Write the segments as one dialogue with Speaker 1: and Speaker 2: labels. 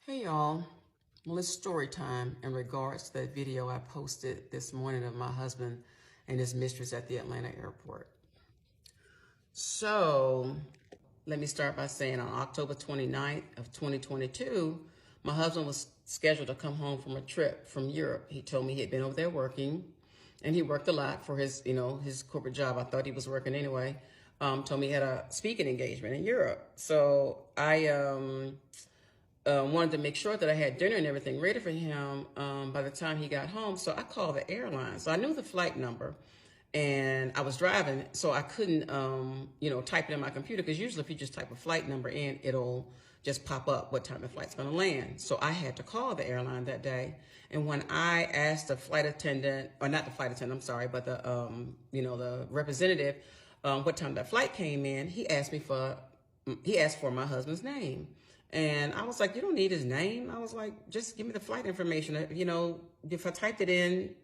Speaker 1: Hey y'all, well it's story time in regards to that video I posted this morning of my husband and his mistress at the Atlanta airport. So let me start by saying on October 29th of 2022, my husband was scheduled to come home from a trip from Europe. He told me he had been over there working and he worked a lot for his, his corporate job. I thought he was working anyway. Told me he had a speaking engagement in Europe. So I wanted to make sure that I had dinner and everything ready for him by the time he got home. So I called the airline. So I knew the flight number and I was driving, so I couldn't, type it in my computer, because usually if you just type a flight number in, it'll just pop up what time the flight's going to land. So I had to call the airline that day. And when I asked the flight attendant, or not the flight attendant, I'm sorry, but the representative, what time that flight came in, he asked for my husband's name. And I was like, you don't need his name. I was like, just give me the flight information. If I typed it in,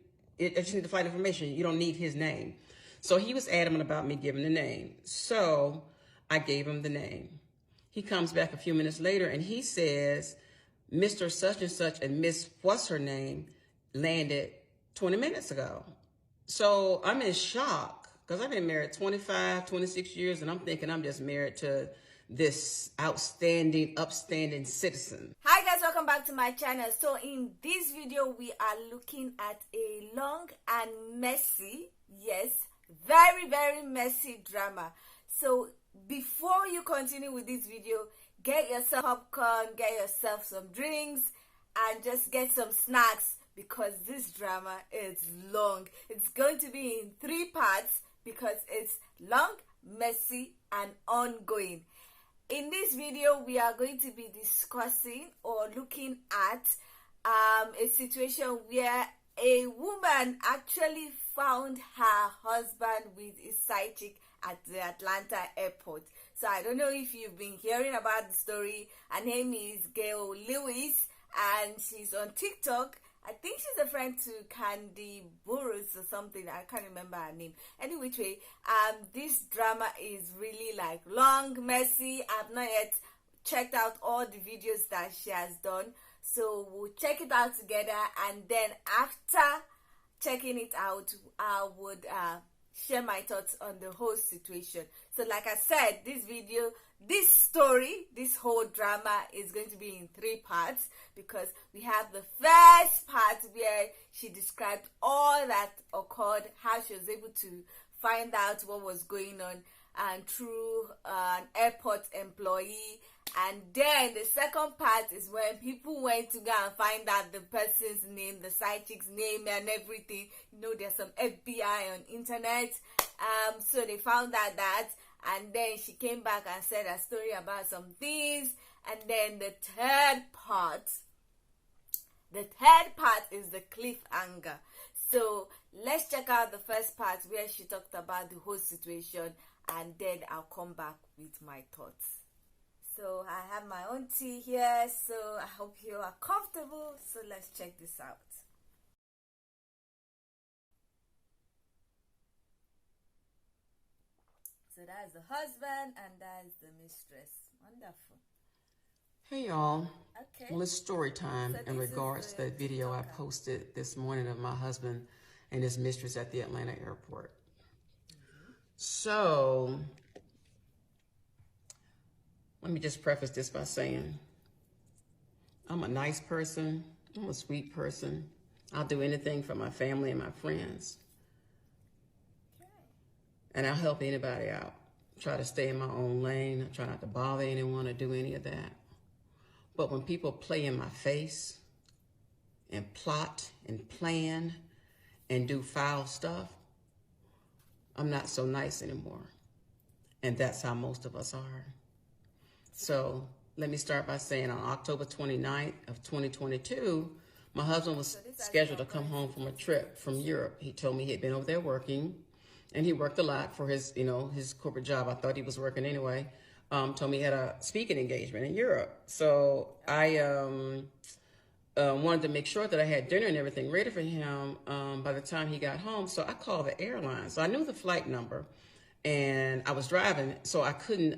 Speaker 1: I just need the flight information. You don't need his name. So he was adamant about me giving the name. So I gave him the name. He comes back a few minutes later and he says, Mr. Such and Such and Miss what's her name landed 20 minutes ago. So I'm in shock because I've been married 25, 26 years and I'm thinking I'm just married to this outstanding, upstanding citizen.
Speaker 2: Hi guys, welcome back to my channel. So in this video we are looking at a long and messy, yes, very messy drama. So before you continue with this video, get yourself popcorn, get yourself some drinks, and just get some snacks, because this drama is long. It's going to be in 3 parts because it's long, messy, and ongoing. In this video, we are going to be discussing or looking at a situation where a woman actually found her husband with his side chick at the Atlanta airport. So I don't know if you've been hearing about the story. Her name is Gail and she's on TikTok. I think she's a friend to Candy Burris or something. I can't remember her name. Anyway, this drama is really like long, messy. I've not yet checked out all the videos that she has done. So we'll check it out together. And then after checking it out, I would share my thoughts on the whole situation. So like I said, this story, this whole drama is going to be in 3 parts, because we have the first part where she described all that occurred, how she was able to find out what was going on and through an airport employee. And then the second part is when people went to go and find out the person's name, the side chick's name and everything. There's some FBI on internet. So they found out that, and then she came back and said a story about some things. And then the third part is the cliffhanger. So let's check out the first part where she talked about the whole situation, and then I'll come back with my thoughts. So I have my own tea here, so I hope you are comfortable. So let's check this out. So that's the husband and that's the mistress. Wonderful.
Speaker 1: Hey y'all, okay. Well it's story time in regards to that video I posted this morning of my husband and his mistress at the Atlanta airport. So let me just preface this by saying I'm a nice person. I'm a sweet person. I'll do anything for my family and my friends. And I'll help anybody out. Try to stay in my own lane. I try not to bother anyone or do any of that. But when people play in my face and plot and plan and do foul stuff, I'm not so nice anymore. And that's how most of us are. So let me start by saying on October 29th of 2022, my husband was scheduled to come home from a trip from Europe. He told me he had been over there working and he worked a lot for his, his corporate job. I thought he was working anyway. Told me he had a speaking engagement in Europe. So I wanted to make sure that I had dinner and everything ready for him by the time he got home. So I called the airline. So I knew the flight number and I was driving, so I couldn't,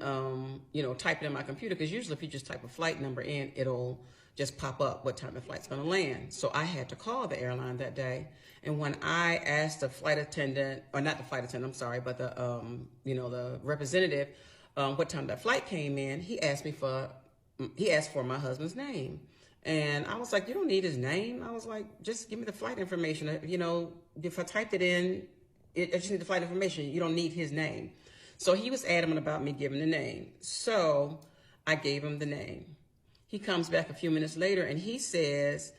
Speaker 1: type it in my computer, because usually if you just type a flight number in, it'll just pop up what time the flight's going to land. So I had to call the airline that day. And when I asked the flight attendant, or not the flight attendant, I'm sorry, but the, the representative, what time that flight came in, he asked for my husband's name. And I was like, you don't need his name. I was like, just give me the flight information. If I typed it in, I just need the flight information. You don't need his name. So he was adamant about me giving the name. So I gave him the name. He comes back a few minutes later and he says,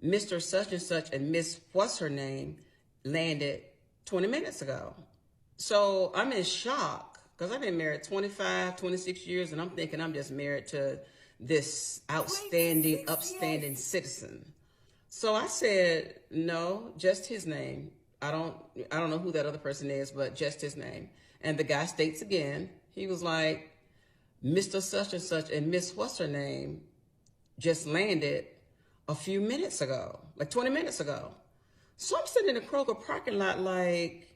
Speaker 1: Mr. Such and Such and Miss What's her name landed 20 minutes ago. So I'm in shock because I've been married 25, 26 years, and I'm thinking I'm just married to this outstanding, upstanding citizen. So I said, no, just his name. I don't know who that other person is, but just his name. And the guy states again, he was like, Mr. Such and Such and Miss What's her name just landed a few minutes ago, like 20 minutes ago. So I'm sitting in the Kroger parking lot like,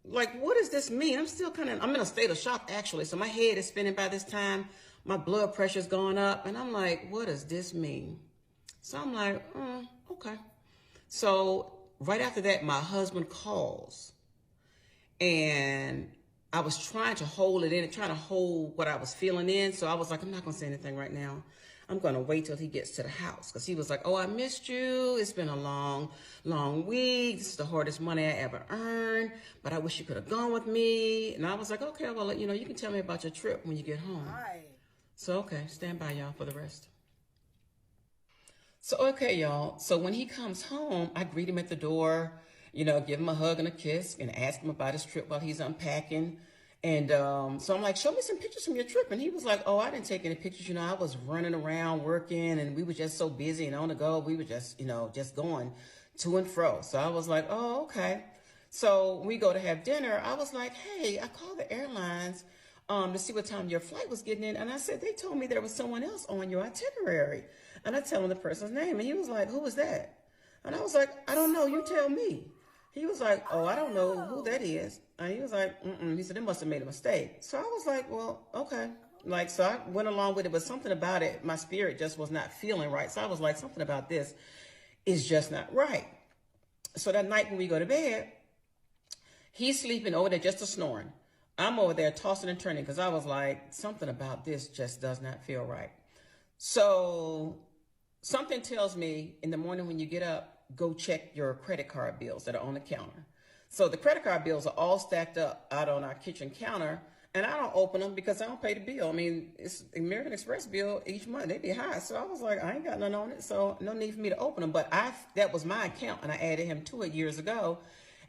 Speaker 1: what does this mean? I'm in a state of shock, actually. So my head is spinning by this time. My blood pressure's going up. And I'm like, what does this mean? So I'm like, okay. So right after that, my husband calls. And I was trying to hold it in and trying to hold what I was feeling in. So I was like, I'm not going to say anything right now. I'm going to wait till he gets to the house. Because he was like, oh, I missed you. It's been a long, long week. This is the hardest money I ever earned. But I wish you could have gone with me. And I was like, okay, well, you can tell me about your trip when you get home.
Speaker 2: Hi.
Speaker 1: So, okay, stand by, y'all, for the rest. So, okay, y'all. So when he comes home, I greet him at the door, give him a hug and a kiss and ask him about his trip while he's unpacking. And so I'm like, show me some pictures from your trip. And he was like, oh, I didn't take any pictures. I was running around working and we were just so busy and on the go. We were just, just going to and fro. So I was like, oh, okay. So we go to have dinner. I was like, hey, I called the airlines to see what time your flight was getting in. And I said, they told me there was someone else on your itinerary. And I tell him the person's name. And he was like, who was that? And I was like, I don't know. You tell me. He was like, oh, I don't know who that is. And he was like, He said, they must have made a mistake. So I was like, well, okay. So I went along with it, but something about it, my spirit just was not feeling right. So I was like, something about this is just not right. So that night when we go to bed, he's sleeping over there, just a snoring. I'm over there tossing and turning because I was like, something about this just does not feel right. So something tells me in the morning when you get up, go check your credit card bills that are on the counter. So the credit card bills are all stacked up out on our kitchen counter, and I don't open them because I don't pay the bill. I mean, it's American Express bill each month. They be high. So I was like, I ain't got none on it, so no need for me to open them. But that was my account, and I added him to it years ago,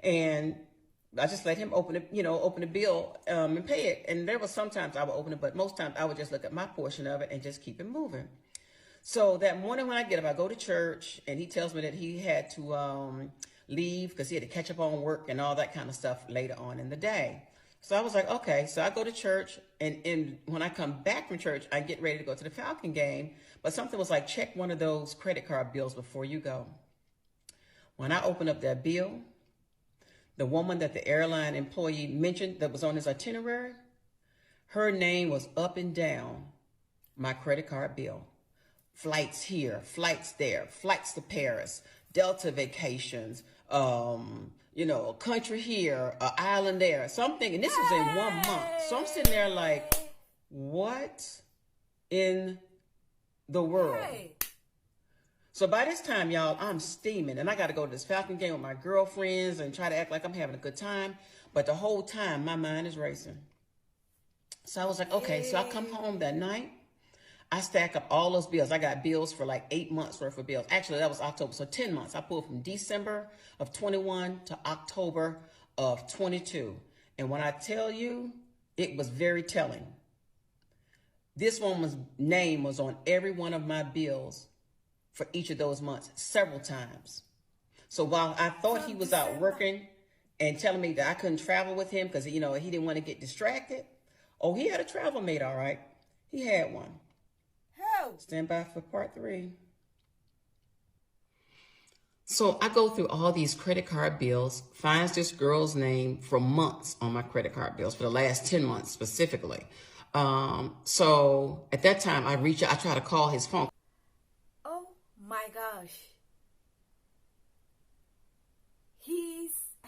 Speaker 1: and I just let him open it, open the bill and pay it. And there was sometimes I would open it, but most times I would just look at my portion of it and just keep it moving. So that morning when I get up, I go to church, and he tells me that he had to leave because he had to catch up on work and all that kind of stuff later on in the day. So I was like, okay. So I go to church, and when I come back from church, I get ready to go to the Falcon game. But something was like, check one of those credit card bills before you go. When I opened up that bill, the woman that the airline employee mentioned that was on his itinerary, her name was up and down my credit card bill. Flights here, flights there, flights to Paris, Delta vacations, a country here, an island there. So I'm thinking this was in 1 month. So I'm sitting there like, what in the world? So by this time, y'all, I'm steaming, and I got to go to this Falcon game with my girlfriends and try to act like I'm having a good time. But the whole time, my mind is racing. So I was like, okay. So I come home that night. I stack up all those bills. I got bills for like 8 months worth of bills. Actually, that was October. So 10 months. I pulled from December of 21 to October of 22. And when I tell you, it was very telling. This woman's name was on every one of my bills for each of those months several times. So while I thought he was out working and telling me that I couldn't travel with him because, he didn't want to get distracted. Oh, he had a travel mate, all right. He had one. Stand by for part 3. So I go through all these credit card bills, finds this girl's name for months on my credit card bills, for the last 10 months specifically. So at that time, I try to call his phone.
Speaker 2: My gosh.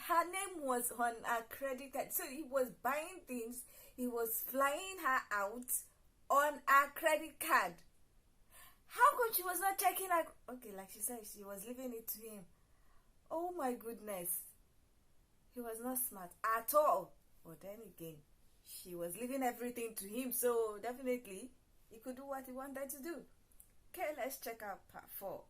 Speaker 2: Her name was on a credit card. So he was buying things. He was flying her out on a credit card. How come she was not checking, like, okay, like she said, she was leaving it to him. Oh my goodness. He was not smart at all. But then again, she was leaving everything to him. So definitely, he could do what he wanted to do. Okay, let's check out part 4.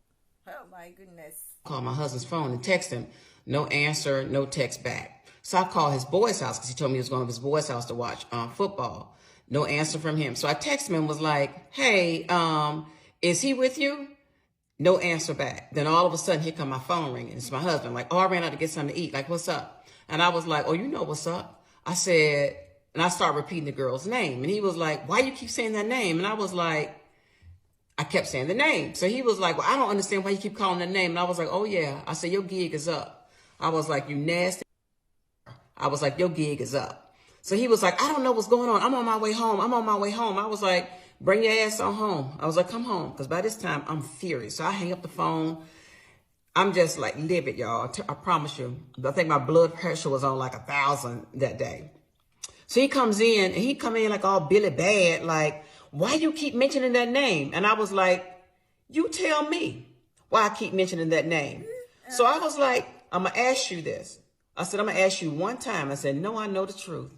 Speaker 2: Oh my goodness.
Speaker 1: Call my husband's phone and text him. No answer, no text back. So I called his boy's house because he told me he was going to his boy's house to watch football. No answer from him. So I texted him and was like, hey, is he with you? No answer back. Then all of a sudden, here come my phone ringing. It's my husband. Like, oh, I ran out to get something to eat. Like, what's up? And I was like, oh, you know what's up. I said, and I started repeating the girl's name. And he was like, why you keep saying that name? And I was like, I kept saying the name. So he was like, well, I don't understand why you keep calling the name. And I was like, oh, yeah. I said, your gig is up. I was like, you nasty. I was like, your gig is up. So he was like, I don't know what's going on. I'm on my way home. I'm on my way home. I was like, bring your ass on home. I was like, come home. Because by this time, I'm furious. So I hang up the phone. I'm just like livid, y'all. I promise you. I think my blood pressure was on like 1,000 that day. So he comes in, and he come in like all Billy Bad, like, why you keep mentioning that name? And I was like, you tell me why I keep mentioning that name. So I was like, I'm going to ask you this. I said, I'm going to ask you one time. I said, no, I know the truth.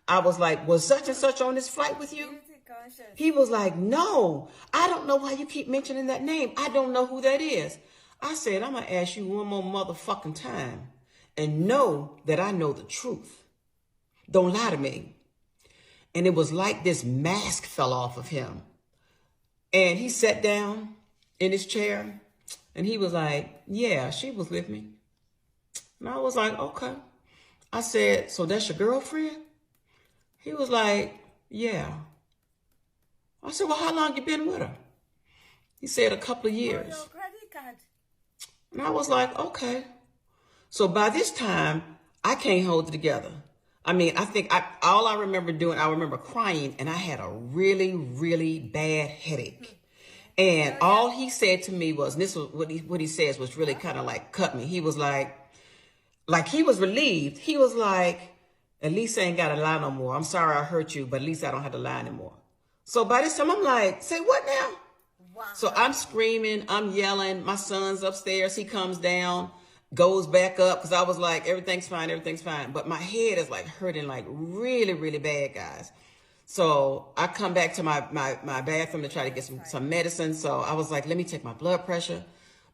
Speaker 1: I was like, was such and such on this flight with you? He was like, no, I don't know why you keep mentioning that name. I don't know who that is. I said, I'm going to ask you one more motherfucking time and know that I know the truth. Don't lie to me. And it was like this mask fell off of him. And he sat down in his chair and he was like, yeah, she was with me. And I was like, okay. I said, so that's your girlfriend? He was like, yeah. I said, well, how long you been with her? He said a couple of years.
Speaker 2: Your credit card.
Speaker 1: And I was like, okay. So by this time, I can't hold it together. I mean, I think all I remember doing, I remember crying, and I had a really, really bad headache. And all he said to me was, and this was what he says was really kind of like cut me. He was like he was relieved. He was like, at least I ain't got to lie no more. I'm sorry I hurt you, but at least I don't have to lie anymore. So by this time, I'm like, say what now? Wow. So I'm screaming, I'm yelling. My son's upstairs. He comes down, goes back up, because I was like, everything's fine, everything's fine. But my head is like hurting like really, really bad, guys. So I come back to my bathroom to try to get some medicine. So I was like, let me take my blood pressure.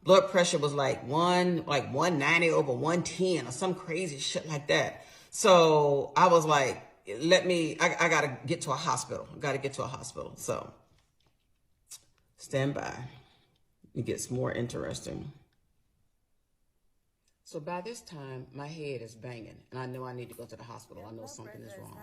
Speaker 1: Blood pressure was like 190 over 110 or some crazy shit like that. So I was like, I got to get to a hospital. I got to get to a hospital. So stand by. It gets more interesting. So by this time, my head is banging, and I know I need to go to the hospital. I know something is wrong.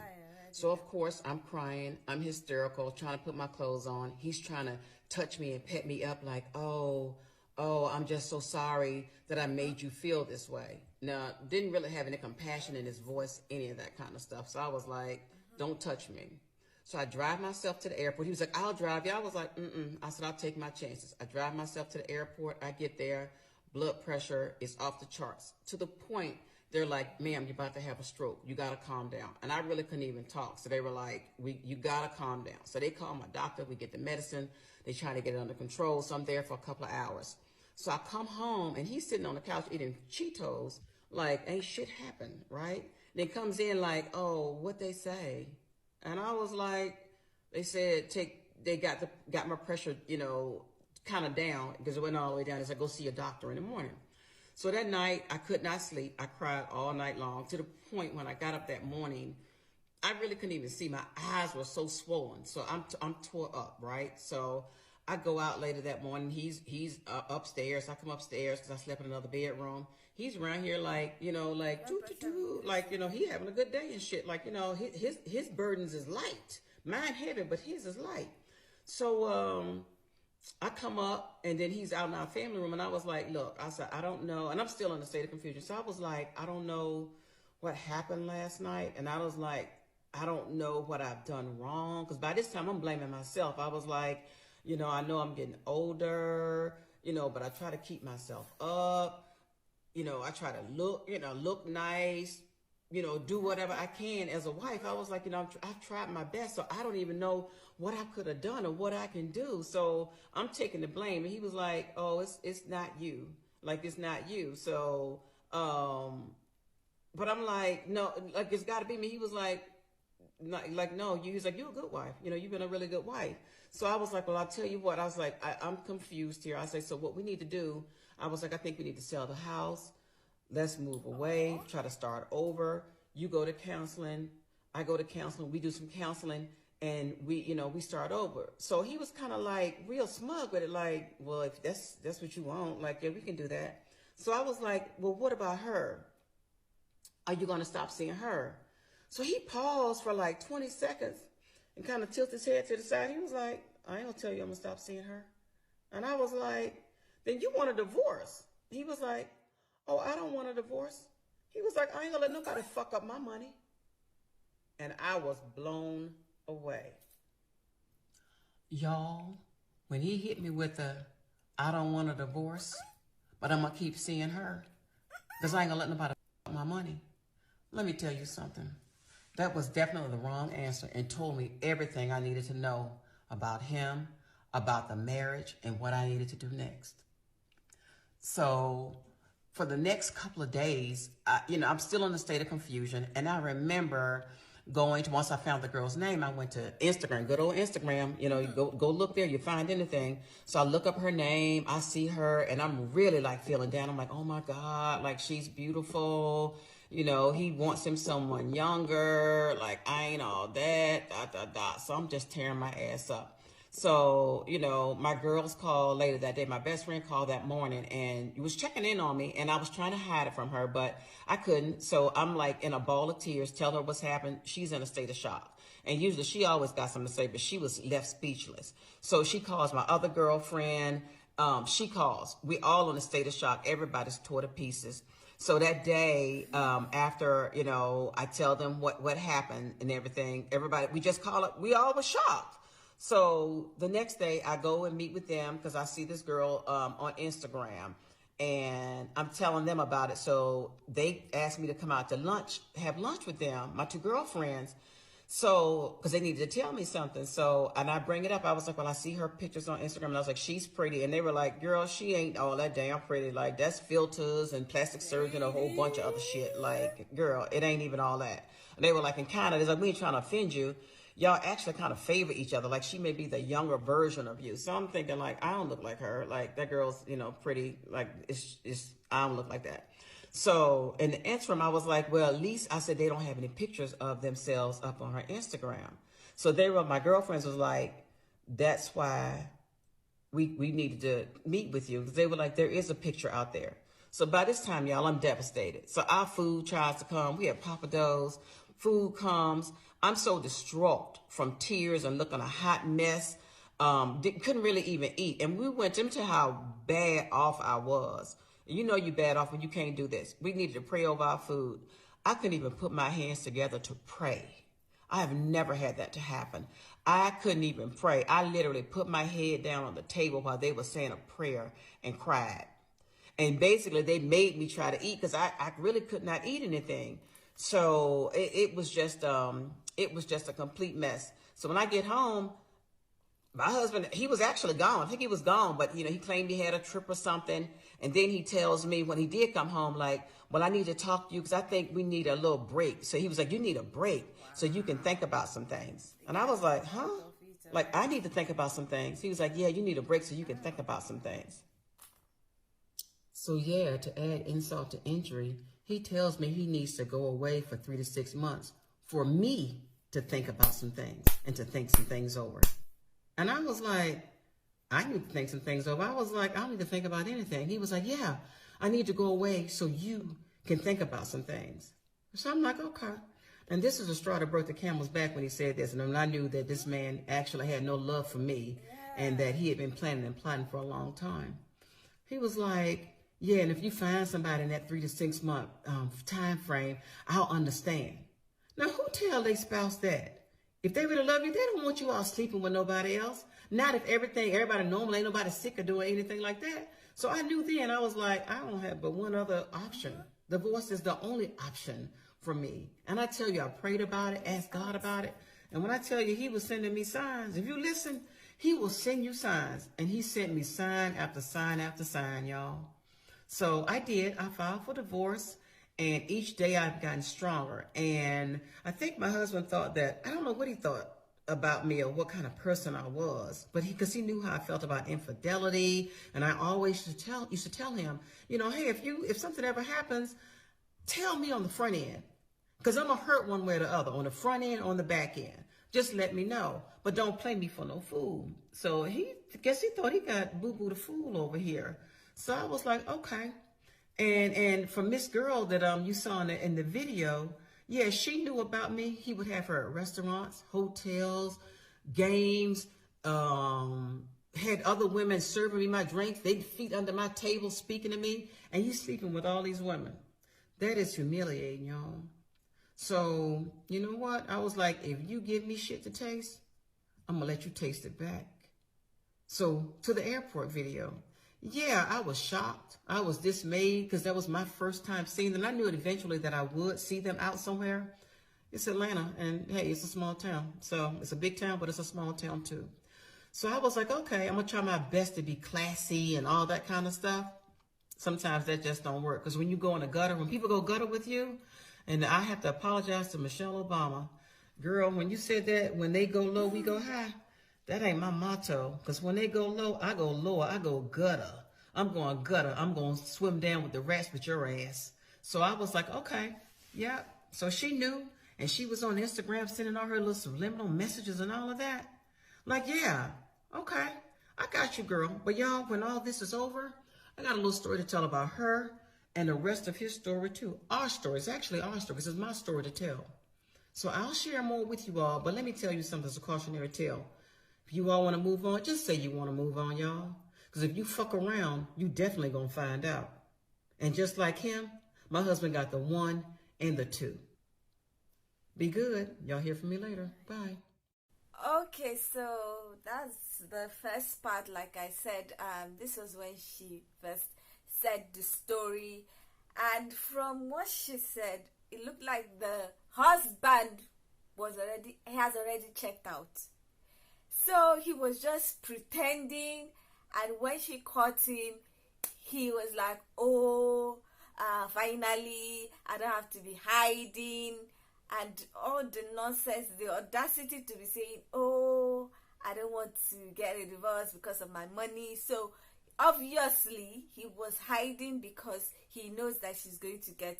Speaker 1: So, of course, I'm crying. I'm hysterical, trying to put my clothes on. He's trying to touch me and pet me up like, oh, I'm just so sorry that I made you feel this way. Now, didn't really have any compassion in his voice, any of that kind of stuff. So I was like, don't touch me. So I drive myself to the airport. He was like, I'll drive you. I was like, I said, I'll take my chances. I drive myself to the airport. I get there. Blood pressure is off the charts to the point they're like, ma'am, you're about to have a stroke. You got to calm down. And I really couldn't even talk. So they were like, you got to calm down. So they call my doctor. We get the medicine. They try to get it under control. So I'm there for a couple of hours. So I come home and he's sitting on the couch eating Cheetos like ain't shit happened, right? Then comes in like, oh, what they say? And I was like, they said they got my pressure, kind of down because it went all the way down. They said, go see a doctor in the morning. So that night, I could not sleep. I cried all night long to the point when I got up that morning, I really couldn't even see. My eyes were so swollen. So I'm tore up, right? So I go out later that morning. He's upstairs. I come upstairs because I slept in another bedroom. He's around here like, he having a good day and shit. Like, his burdens is light. Mine heavy, but his is light. So, I come up and then he's out in our family room and I was like, look, I said, I don't know. And I'm still in a state of confusion. So I was like, I don't know what happened last night. And I was like, I don't know what I've done wrong. Because by this time I'm blaming myself. I was like, I know I'm getting older but I try to keep myself up. I try to look nice, do whatever I can as a wife. I was like, I've tried my best, so I don't even know what I could have done or what I can do. So I'm taking the blame. And he was like, oh, it's not you. Like, it's not you. So, but I'm like, no, like, it's got to be me. He was like, no, he's like, you're a good wife. You've been a really good wife. So I was like, well, I'll tell you what. I was like, I'm confused here. I say, so what we need to do, I was like, I think we need to sell the house. Let's move away, try to start over. You go to counseling. I go to counseling. We do some counseling and we start over. So he was kind of like real smug with it. Like, well, if that's what you want, like, yeah, we can do that. So I was like, well, what about her? Are you going to stop seeing her? So he paused for like 20 seconds and kind of tilted his head to the side. He was like, I ain't gonna tell you I'm gonna stop seeing her. And I was like, then you want a divorce? He was like, oh, I don't want a divorce. He was like, I ain't gonna let nobody fuck up my money. And I was blown away. Y'all, when he hit me with I don't want a divorce, but I'm gonna keep seeing her because I ain't gonna let nobody fuck up my money. Let me tell you something. That was definitely the wrong answer and told me everything I needed to know about him, about the marriage, and what I needed to do next. So for the next couple of days, I'm still in a state of confusion. And I remember once I found the girl's name, I went to Instagram, good old Instagram. You go look there, you find anything. So I look up her name, I see her, and I'm really like feeling down. I'm like, oh my God, like she's beautiful. He wants him someone younger, like I ain't all that, So I'm just tearing my ass up. So, my girls called later that day. My best friend called that morning and was checking in on me, and I was trying to hide it from her, but I couldn't. So I'm like in a ball of tears, tell her what's happened. She's in a state of shock. And usually she always got something to say, but she was left speechless. So she calls my other girlfriend. She calls. We all in a state of shock. Everybody's tore to pieces. So that day, after, I tell them what happened and everything, everybody, we just call it, we all were shocked. So the next day I go and meet with them because I see this girl on Instagram and I'm telling them about it. So they asked me to come out to lunch, have lunch with them, my two girlfriends. So, because they needed to tell me something. So, and I bring it up. I was like, well, I see her pictures on Instagram. And I was like, she's pretty. And they were like, girl, she ain't all that damn pretty. Like, that's filters and plastic surgery and a whole bunch of other shit. Like, girl, it ain't even all that. And they were like, and kind of, it's like, we ain't trying to offend you. Y'all actually kind of favor each other. Like, she may be the younger version of you. So I'm thinking, like, I don't look like her. Like, that girl's, pretty. Like, I don't look like that. So in the interim, I was like, well, at least I said they don't have any pictures of themselves up on her Instagram. So my girlfriends was like, that's why we needed to meet with you. Because they were like, there is a picture out there. So by this time, y'all, I'm devastated. So our food tries to come. We have papados. Food comes. I'm so distraught from tears and looking a hot mess. Couldn't really even eat. And we went into how bad off I was. You bad off when you can't do this. We needed to pray over our food. I couldn't even put my hands together to pray. I have never had that to happen. I couldn't even pray. I literally put my head down on the table while they were saying a prayer and cried. And basically they made me try to eat because I really could not eat anything. So it was just a complete mess. So when I get home, my husband, he was actually gone. I think he was gone, but he claimed he had a trip or something. And then he tells me when he did come home, like, well, I need to talk to you because I think we need a little break. So he was like, you need a break so you can think about some things. And I was like, huh? Like, I need to think about some things. He was like, yeah, you need a break so you can think about some things. So yeah, to add insult to injury, he tells me he needs to go away for 3 to 6 months for me to think about some things and to think some things over. And I was like, I need to think some things over. I was like, I don't need to think about anything. He was like, yeah, I need to go away so you can think about some things. So I'm like, okay. And this is the straw that broke the camel's back when he said this. And I knew that this man actually had no love for me and that he had been planning and plotting for a long time. He was like, yeah, and if you find somebody in that 3 to 6 month time frame, I'll understand. Now, who tell their spouse that? If they really love you, they don't want you all sleeping with nobody else. Not if everybody normal, ain't nobody sick or doing anything like that. So I knew then, I was like, I don't have but one other option. Divorce is the only option for me. And I tell you, I prayed about it, asked God about it. And when I tell you, he was sending me signs. If you listen, he will send you signs. And he sent me sign after sign after sign, y'all. So I did. I filed for divorce. And each day I've gotten stronger. And I think my husband thought that, I don't know what he thought about me or what kind of person I was, but because he knew how I felt about infidelity. And I always used to tell him, you know, hey, if something ever happens, tell me on the front end, because I'm gonna hurt one way or the other, on the front end, on the back end. Just let me know, but don't play me for no fool. So he thought he got boo-boo the fool over here. So I was like, okay. And from this girl that you saw in the video, yeah, she knew about me. He would have her at restaurants, hotels, games, had other women serving me my drinks. They'd feet under my table speaking to me. And he's sleeping with all these women. That is humiliating, y'all. So, you know what? I was like, if you give me shit to taste, I'm going to let you taste it back. So, to the airport video. Yeah, I was shocked. I was dismayed because that was my first time seeing them. I knew it eventually that I would see them out somewhere. It's Atlanta, and hey, it's a small town. So it's a big town, but it's a small town too. So I was like, okay, I'm going to try my best to be classy and all that kind of stuff. Sometimes that just don't work. Because when you go in the gutter, when people go gutter with you, and I have to apologize to Michelle Obama. Girl, when you said that, when they go low, we go high. That ain't my motto, because when they go low, I go lower, I go gutter. I'm going gutter. I'm going to swim down with the rats with your ass. So I was like, okay, yeah. So she knew, and she was on Instagram sending all her little subliminal messages and all of that. Like, yeah, okay, I got you, girl. But y'all, when all this is over, I got a little story to tell about her and the rest of his story too. Our story. It's actually our story. This is my story to tell. So I'll share more with you all, but let me tell you something that's a cautionary tale. If you all want to move on, just say you want to move on, y'all. Because if you fuck around, you definitely going to find out. And just like him, my husband got the 1 and the 2. Be good. Y'all hear from me later. Bye.
Speaker 2: Okay, so that's the first part. Like I said, this was when she first said the story. And from what she said, it looked like the husband has already checked out. So he was just pretending, and when she caught him, he was like, oh, finally, I don't have to be hiding, and all the nonsense, the audacity to be saying, oh, I don't want to get a divorce because of my money. So obviously, he was hiding because he knows that she's going to get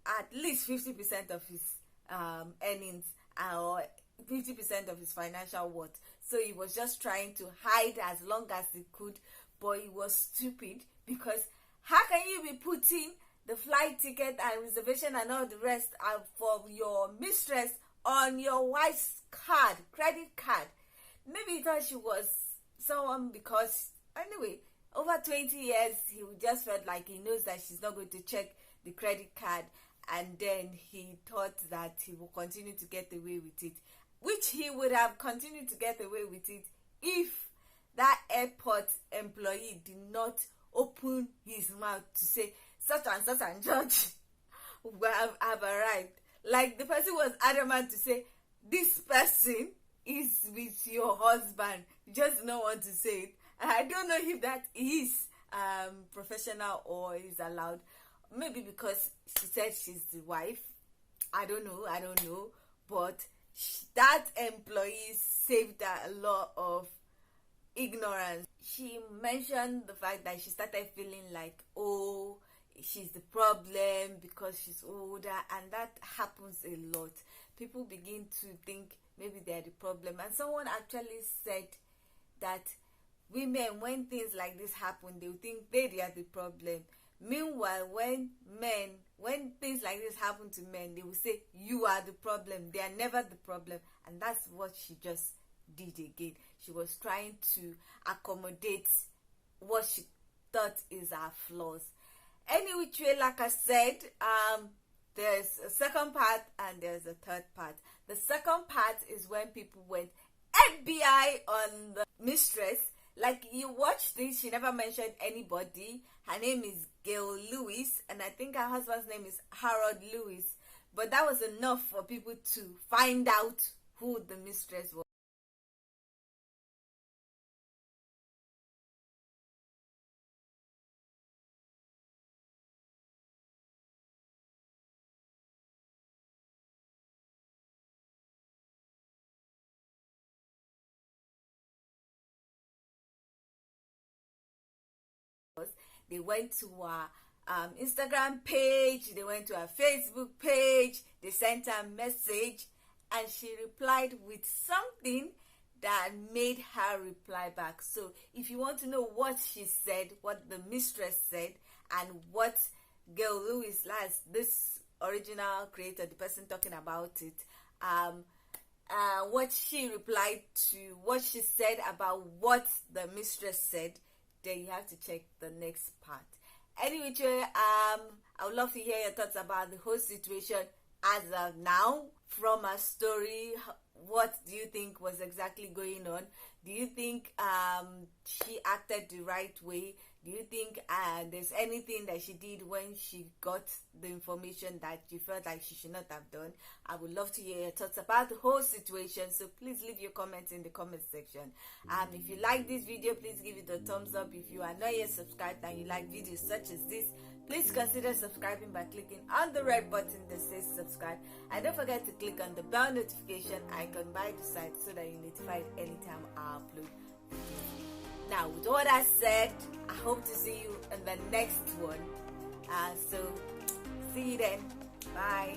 Speaker 2: at least 50% of his earnings, or 50% of his financial worth. So he was just trying to hide as long as he could, but he was stupid, because how can you be putting the flight ticket and reservation and all the rest for your mistress on your wife's card, credit card? Maybe he thought she was someone, because anyway, over 20 years, he just felt like he knows that she's not going to check the credit card, and then he thought that he will continue to get away with it, which he would have continued to get away with it if that airport employee did not open his mouth to say, such and George have arrived. Like, the person was adamant to say, this person is with your husband. You just don't want to say it. And I don't know if that is professional or is allowed. Maybe because she said she's the wife. I don't know. But that employee saved her a lot of ignorance. She mentioned the fact that she started feeling like, oh, she's the problem because she's older, and that happens a lot. People begin to think maybe they're the problem, and someone actually said that women, when things like this happen, they will think they are the problem. Meanwhile, when things like this happen to men, they will say, you are the problem. They are never the problem. And that's what she just did again. She was trying to accommodate what she thought is her flaws. Anyway, like I said, there's a second part and there's a third part. The second part is when people went FBI on the mistress, Like, you watch this, she never mentioned anybody. Her name is Gail Lewis, and I think her husband's name is Harold Lewis. But that was enough for people to find out who the mistress was. They went to her Instagram page, they went to her Facebook page, they sent her a message, and she replied with something that made her reply back. So if you want to know what she said, what the mistress said, and what Gail Lewis, this original creator, the person talking about it, what she replied to, what she said about what the mistress said, then you have to check the next part. Anyway, I would love to hear your thoughts about the whole situation as of now. From her story, what do you think was exactly going on? Do you think she acted the right way? Do you think there's anything that she did when she got the information that you felt like she should not have done? I would love to hear your thoughts about the whole situation, so please leave your comments in the comment section. If you like this video, please give it a thumbs up. If you are not yet subscribed and you like videos such as this, please consider subscribing by clicking on the red button that says subscribe, and don't forget to click on the bell notification icon by the side so that you're notified anytime I upload videos. Now, with all that said, I hope to see you in the next one. So see you then. Bye.